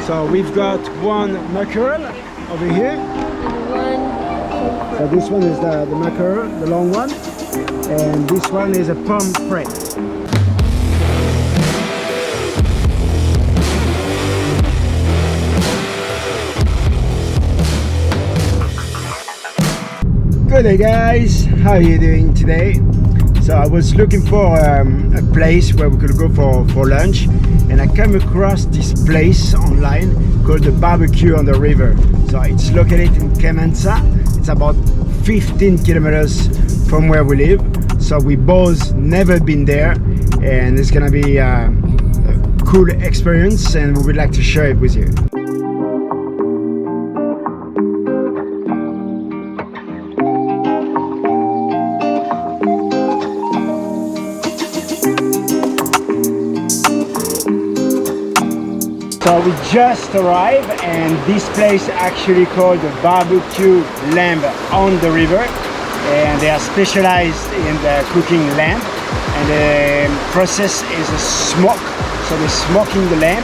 So we've got one mackerel over here. So this one is the mackerel, the long one, and this one is a pomfret. Good day guys, how are you doing today? So I was looking for a place where we could go for lunch, and I came across this place online called the Barbecue on the River. So it's located in Kemensah. It's about 15 kilometers from where we live. So we both never been there, and it's gonna be a cool experience, and we would like to share it with you. So we just arrived, and this place actually called the Barbecue Lamb on the River, and they are specialized in the cooking lamb, and the process is a smoke. So they're smoking the lamb,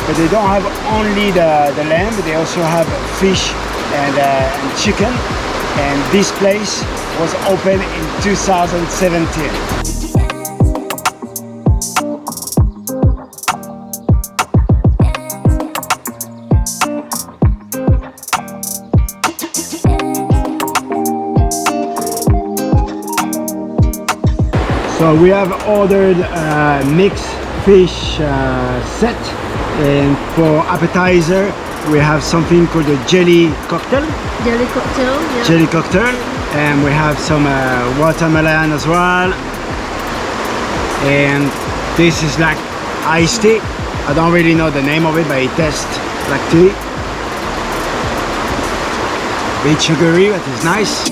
but they don't have only the lamb, they also have fish and chicken, and this place was opened in 2017. So we have ordered a mixed fish set, and for appetizer we have something called a jelly cocktail. Jelly cocktail, yeah. Jelly cocktail, and we have some watermelon as well. And this is like iced tea. I don't really know the name of it, but it tastes like tea. A bit sugary, but it's nice.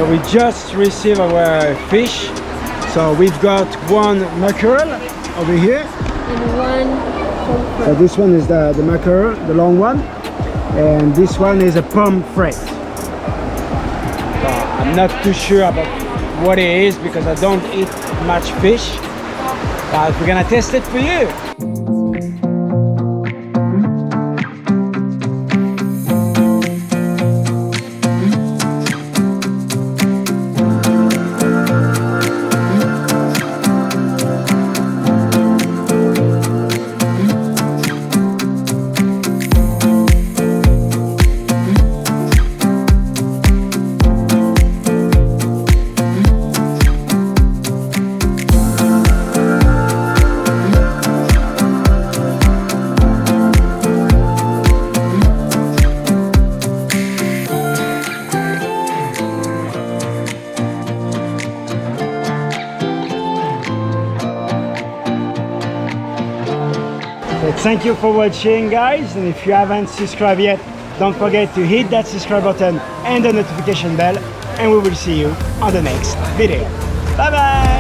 We just received our fish. So we've got one mackerel over here. And one pomfret. So this one is the mackerel, the long one. And this one is a pomfret. So I'm not too sure about what it is because I don't eat much fish. But we're gonna test it for you. Thank you for watching guys, and if you haven't subscribed yet, don't forget to hit that subscribe button and the notification bell, and we will see you on the next video. Bye bye!